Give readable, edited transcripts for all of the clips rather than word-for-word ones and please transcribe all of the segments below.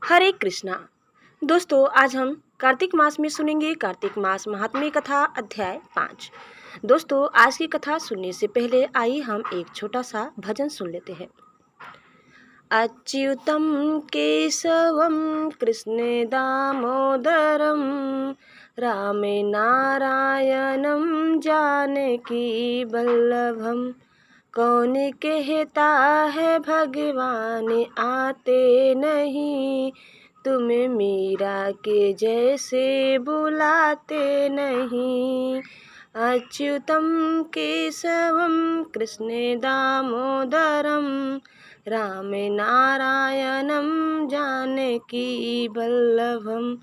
हरे कृष्णा। दोस्तों, आज हम कार्तिक मास में सुनेंगे कार्तिक मास महात्म्य कथा अध्याय 5। दोस्तों, आज की कथा सुनने से पहले आइए हम एक छोटा सा भजन सुन लेते हैं। अच्युतम केशवम कृष्ण दामोदरम रामे नारायणम जानकी वल्लभम। कौन कहता है भगवान आते नहीं, तुम मीरा के जैसे बुलाते नहीं। अच्युतम केशवम कृष्ण दामोदरम राम नारायणम जानकी वल्लभम।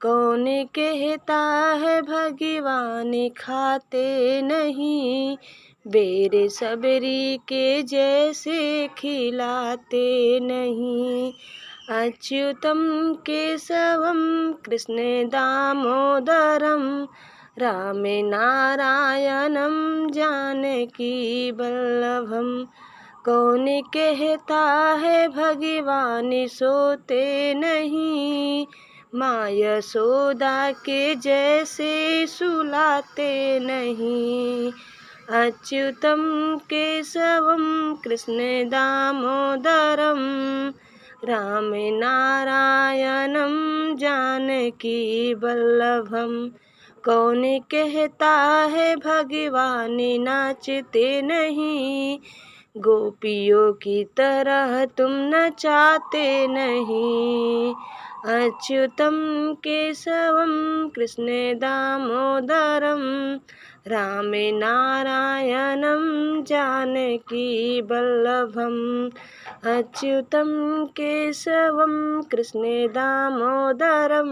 कौन कहता है भगवान खाते नहीं, बेर सबरी के जैसे खिलाते नहीं। अच्युतम केशवम कृष्ण दामोदरम राम नारायणम जानकी वल्लभम। कौन कहता है भगवान सोते नहीं, माँ यशोदा के जैसे सुलाते नहीं। अच्युतम केशवम कृष्ण दामोदरम राम नारायणम जानकी वल्लभम। कौन कहता है भगवान नाचते नहीं, गोपियों की तरह तुम नचाते नहीं। अच्युतम केशवम कृष्ण दामोदरम राम नारायणम जानकी वल्लभम। अच्युतम केशवम कृष्ण दामोदरम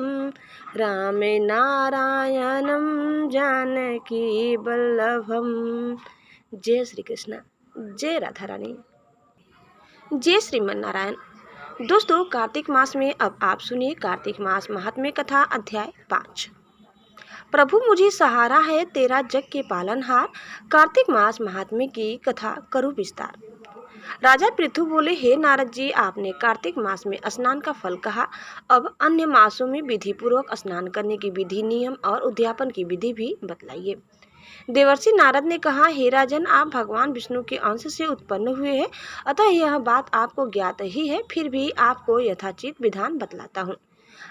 राम नारायणम जानकी वल्लभम। जय श्री कृष्ण, जय राधा रानी, जय श्रीमन नारायण। दोस्तों, कार्तिक मास में अब आप सुनिए कार्तिक मास महात्म्य कथा अध्याय 5। प्रभु मुझे सहारा है तेरा जग के पालनहार। कार्तिक मास महात्म्य की कथा करूं विस्तार। राजा पृथु बोले, हे नारद जी, आपने कार्तिक मास में स्नान का फल कहा, अब अन्य मासों में विधि पूर्वक स्नान करने की विधि, नियम और उद्यापन की विधि भी बतलाइए। देवर्षि नारद ने कहा, हे राजन, आप भगवान विष्णु के अंश से उत्पन्न हुए हैं, अतः यह बात आपको ज्ञात ही है, फिर भी आपको यथाचित विधान बतलाता हूँ।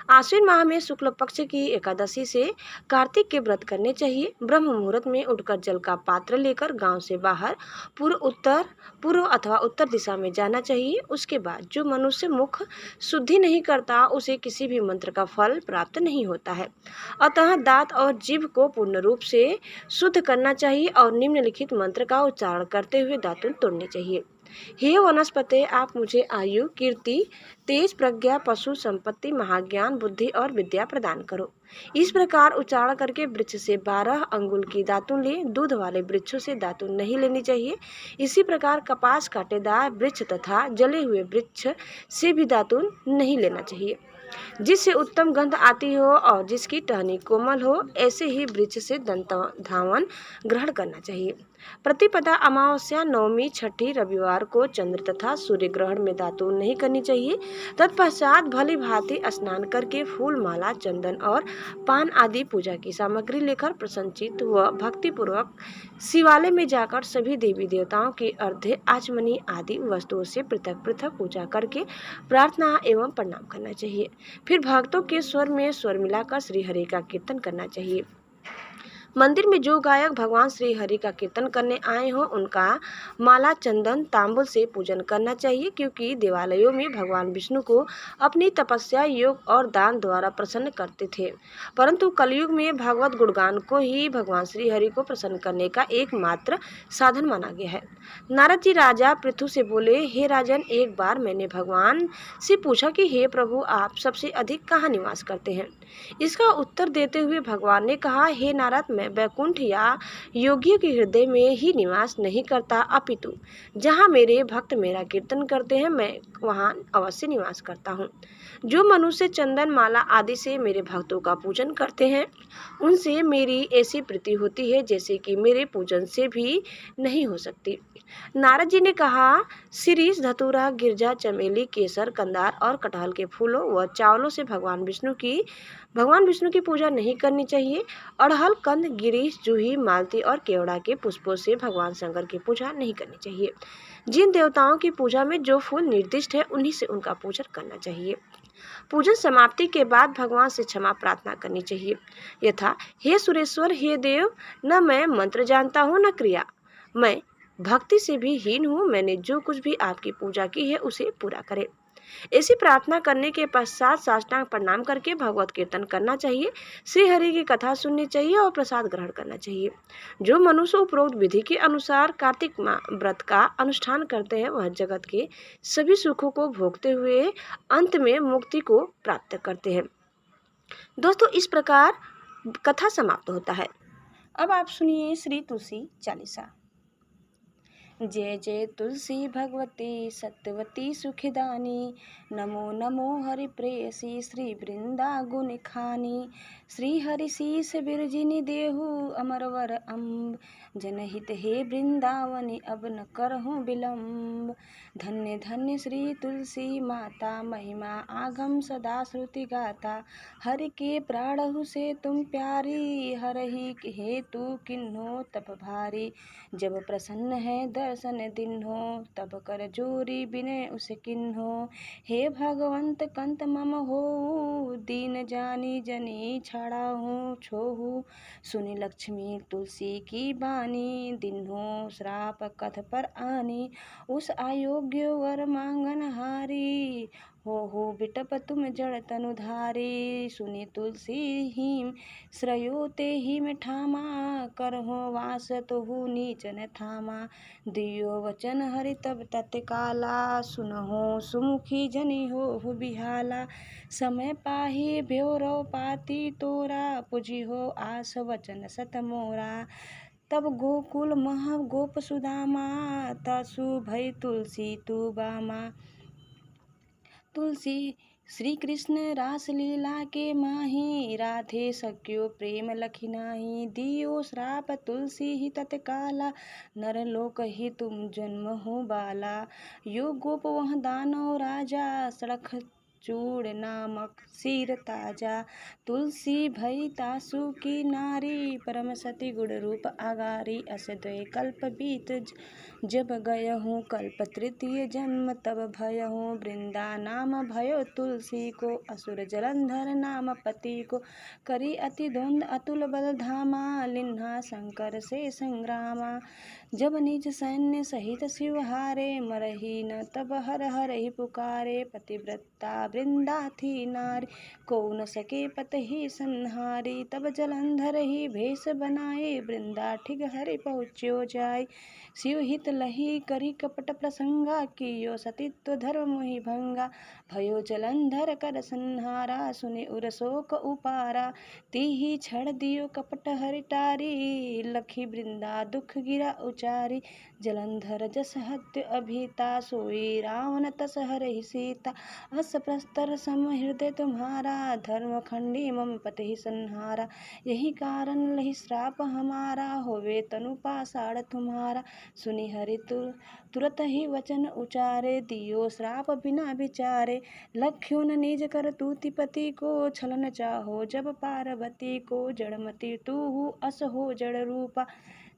आश्विन माह में शुक्ल पक्ष की एकादशी से कार्तिक के व्रत करने चाहिए। ब्रह्म मुहूर्त में उठकर जल का पात्र लेकर गांव से बाहर पूर्व अथवा उत्तर दिशा में जाना चाहिए। उसके बाद जो मनुष्य मुख शुद्धि नहीं करता, उसे किसी भी मंत्र का फल प्राप्त नहीं होता है। अतः दांत और जीभ को पूर्ण रूप से शुद्ध करना चाहिए और निम्नलिखित मंत्र का उच्चारण करते हुए दातुन तोड़ने चाहिए। हे वनस्पते, आप मुझे आयु, कीर्ति, तेज, प्रज्ञा, पशु संपत्ति, महाज्ञान, बुद्धि और विद्या प्रदान करो। इस प्रकार उच्चारण करके वृक्ष से 12 अंगुल की दातुन ले। दूध वाले वृक्षों से दातुन नहीं लेनी चाहिए। इसी प्रकार कपास, कांटेदार वृक्ष तथा जले हुए वृक्ष से भी दातुन नहीं लेना चाहिए। जिससे उत्तम गंध आती हो और जिसकी टहनी कोमल हो, ऐसे ही वृक्ष से दंत धावन ग्रहण करना चाहिए। प्रतिपदा, अमावस्या, नवमी, छठी, रविवार को चंद्र तथा सूर्य ग्रहण में दातुन नहीं करनी चाहिए। तत्पश्चात भली भांति स्नान करके फूल, माला, चंदन और पान आदि पूजा की सामग्री लेकर प्रसन्नचित्त व भक्ति पूर्वक शिवालय में जाकर सभी देवी देवताओं की अर्घ्य, आचमनी आदि वस्तुओं से पृथक पृथक पूजा करके प्रार्थना एवं प्रणाम करना चाहिए। फिर भक्तों के स्वर में स्वर मिलाकर श्री हरि का कीर्तन करना चाहिए। मंदिर में जो गायक भगवान श्री हरि का कीर्तन करने आए हों, उनका माला, चंदन, तांबुल से पूजन करना चाहिए, क्योंकि देवालयों में भगवान विष्णु को अपनी तपस्या, योग और दान द्वारा प्रसन्न करते थे। परंतु कलयुग में भगवत गुणगान को ही भगवान श्री हरि को प्रसन्न करने का एकमात्र साधन माना गया है। नारद जी राजा पृथु से बोले, हे राजन, एक बार मैंने भगवान से पूछा कि हे प्रभु, आप सबसे अधिक कहाँ निवास करते हैं। इसका उत्तर देते हुए भगवान ने कहा, हे नारद, मैं वैकुंठ या योगियों के हृदय में ही निवास नहीं करता, अपितु जहाँ मेरे भक्त मेरा कीर्तन करते हैं मैं वहाँ अवश्य निवास करता हूँ। जो मनुष्य चंदन माला आदि से मेरे भक्तों का पूजन करते हैं उनसे मेरी ऐसी प्रीति होती है जैसे कि मेरे पूजन से भी नहीं हो सकती। नारद जी ने कहा, शिरीष, धतूरा, गिरजा, चमेली, केसर, कंदार और कटहल के फूलों व चावलों से भगवान विष्णु की पूजा नहीं करनी चाहिए। अड़हल, कंद, गिरीश, जूही, मालती और केवड़ा के पुष्पों से भगवान शंकर की पूजा नहीं करनी चाहिए। जिन देवताओं की पूजा में जो फूल निर्दिष्ट है उन्हीं से उनका पूजन करना चाहिए। पूजन समाप्ति के बाद भगवान से क्षमा प्रार्थना करनी चाहिए, यथा, हे सुरेश्वर, हे देव, न मैं मंत्र जानता हूँ न क्रिया, मैं भक्ति से भी हीन हूँ, मैंने जो कुछ भी आपकी पूजा की है उसे पूरा करे। ऐसी प्रार्थना करने के पश्चात साष्टांग प्रणाम करके भगवत कीर्तन करना चाहिए, श्री हरि की कथा सुननी चाहिए और प्रसाद ग्रहण करना चाहिए। जो मनुष्य उपरोक्त विधि के अनुसार कार्तिक व्रत का अनुष्ठान करते हैं वह जगत के सभी सुखों को भोगते हुए अंत में मुक्ति को प्राप्त करते हैं। दोस्तों, इस प्रकार कथा समाप्त होता है। अब आप सुनिए श्री तुलसी चालीसा। जय जय तुलसी भगवती सत्यवती सुखदानी, नमो नमो हरि प्रेयसी श्री वृंदा गुण खानी। श्री हरि शीस बिरजिनी देहु अमरवर अम्ब, जनहित हे वृंदावनी अब न करहूँ विलम्ब। धन्य धन्य श्री तुलसी माता, महिमा आगम सदा श्रुति गाता। हरि के प्राणहु से तुम प्यारी, हरहि हेतु किन्हो तप भारी। जब प्रसन्न है दर्शन दिन्हो, तब कर जोरी बिनय उस किन्हो। हे भगवंत कंत मम हो, दीन जानी जनी छाड़ा हूँ छोहू। सुनि लक्ष्मी तुलसी की बानी, दिन्हो श्राप कथ पर आनी। उस अयोग्य वर मांगन हारी, हो बिटप तुम जड़ तनुधारी। सुनि तुलसी हिम श्रयो ते हिम ठामा, करहो वास तुहु नीच न थामा। दियो वचन हरि तब तत्काला, सुनहो सुमुखी जनि हो बिहाला। समय पाही भ्योरो पाती तोरा, पुजी हो आस वचन सत मोरा। तब गोकुल मह गोप सुदामा, तासु भई तुलसी तू बामा। तुलसी श्री कृष्ण रास लीला के माही, राधे सख्यो प्रेम लखी नाही। दियो श्राप तुलसी ही तत्काला, नर लोक ही तुम जन्म हो बाला। यो गोप वह दानव राजा, सड़ख चूड़ नामक सिर ताजा। तुलसी भई तासु की नारी, परम सती गुण रूप आगारी। अस द्वै कल्प बीत जब गयहूँ, कल्प तृतीय जन्म तब भयहूँ। वृंदा नाम भयो तुलसी को, असुर जलंधर नाम पति को। करी अति द्वंद अतुल बल धामा, लिन्हा शंकर से संग्रामा। जब निज सैन्य सहित शिव हारे, मरही न तब हर हर ही पुकारे। पतिव्रता वृंदा थी नारी, को न सके पत ही संहारी। तब जलंधर ही भेष बनाए, वृंदा ठिग हरि पहुँच्यो जाय। शिव हित लही करी कपट प्रसंगा, कियो सतीत्व धर्म मोहि भंगा। भयो जलंधर कर संहारा, सुनि उर शोक उपारा। तिहि छड़ दियो कपट हरि टारी, लखी वृंदा दुख गिरा उचारी। जलंधर जस हत्य अभिता, सोई रावण तस हरहि सीता। अस प्रस्तर सम हृदय तुम्हारा, धर्म खंडी मम पति संहारा। यही कारण लही श्राप हमारा, होवे तनु पाषाण तुम्हारा। सुनि हरि तुरत ही वचन उचारे, दियो श्राप बिना विचारे। लख्यो न निज कर तूति पति को, छलन चाहो जब पार्वती को। जड़मति तूहु अस हो जड़ रूपा,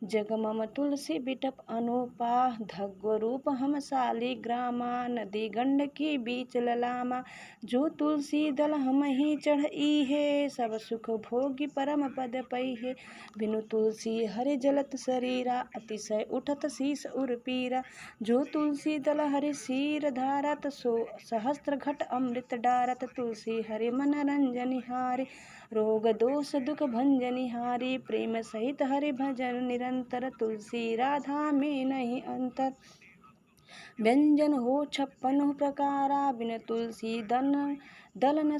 जग मम तुलसी बिटप अनूपा। धग्व रूप हम साली ग्रामा, नदी गंड की बीच ललामा। जो तुलसी दल हम ही चढ़ई है, सब सुख भोगी परम पद पई है। बिनु तुलसी हरि जलत शरीरा, अतिशय उठत शीस उर पीरा। जो तुलसी दल हरि शीर धारत, सो सहस्त्र घट अमृत डारत। तुलसी हरि मन रंजनिहारी, रोग दोष दुख भंजनिहारी। प्रेम सहित हरि भजन निरंतर, तुलसी राधा में नहीं अंतर। व्यंजन हो 56 प्रकारा, बिन तुलसी दल न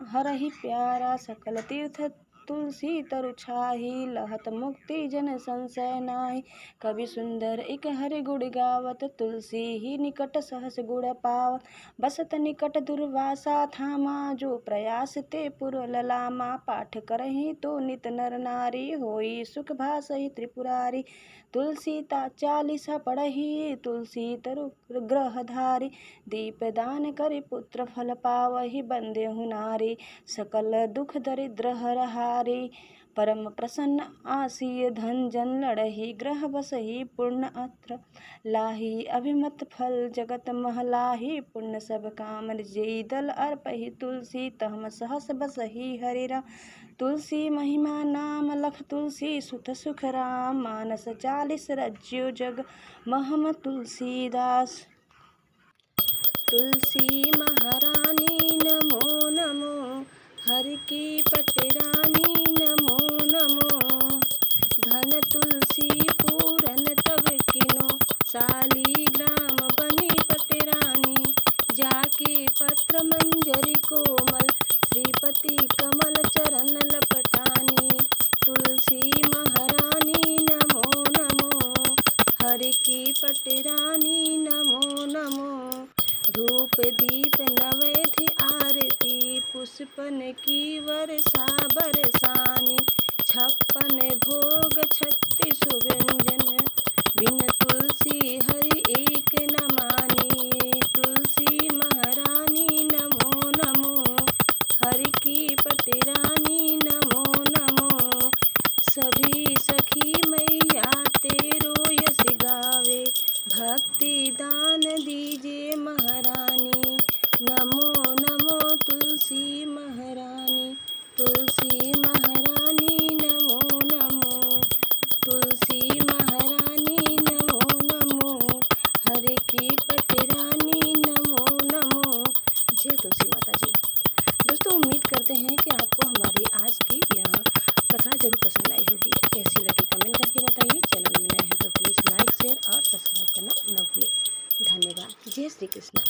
हरहि प्यारा। सकल तीर्थ तुलसी तरु छाही, लहत मुक्ति जन संशय नाहि। कवि सुंदर एक हरि गुण गावत, तुलसी ही निकट सहस गुण पावत। बसत निकट दुर्वासा धामा, जो प्रयास ते पुर ललामा। पाठ करहि तो नित नर नारी, होई सुख भासहि त्रिपुरारी। तुलसी ता 40 पढ़हि, तुलसी तरु ग्रह धारी। दीपदान करि पुत्र फल पावहि, बंदेहु नारी। सकल दुख दरिद्र हर हारी। परम प्रसन्न आसीय धन जन लड़हि, ग्रह बसहि पूर्ण अत्र लाही। अभिमत फल जगत महलाही, पुण्य सब काम जेई दल अर्पहि। तुलसी तहम सहस बसहि हरिरा, तुलसी महिमा नाम लख तुलसी सुत सुख राम। मानस 40 रज्यो जग महम तुलसीदास। तुलसी महारानी नमो नमो, हरि की पटरानी नमो नमो। धन तुलसी पूरन तब किनो, शालीग्राम बनी पटरानी। जाके पत्र मंजरी कोमल, श्रीपति कमल चरण लपटानी। तुलसी महारानी नमो नमो, हरि की पटरानी नमो नमो। धूप दीप नवैधि आरती, पुष्पन की वर्षा बरसानी। 56 भोग 36 व्यंजन, बिन तुलसी हरि एक न मानी। तुलसी महारानी नमो नमो, हरि की पटरानी नमो नमो। सभी सखी मैया तेरो यश गावे, भक्ति दान दीजे महारानी। नमो नमो तुलसी महारानी, तुलसी महारानी नमो नमो। तुलसी महारानी नमो नमो, हरि की पटरानी नमो नमो। जय तुलसी माता जी। दोस्तों उम्मीद करते हैं कि आपको हमारी आज की यह कथा जरूर पसंद आई होगी। कैसी लगी कमेंट करके बताइए। चैनल में नए हैं तो प्लीज़ लाइक शेयर और सब्सक्राइब करना न भूलें। धन्यवाद। जय श्री कृष्ण।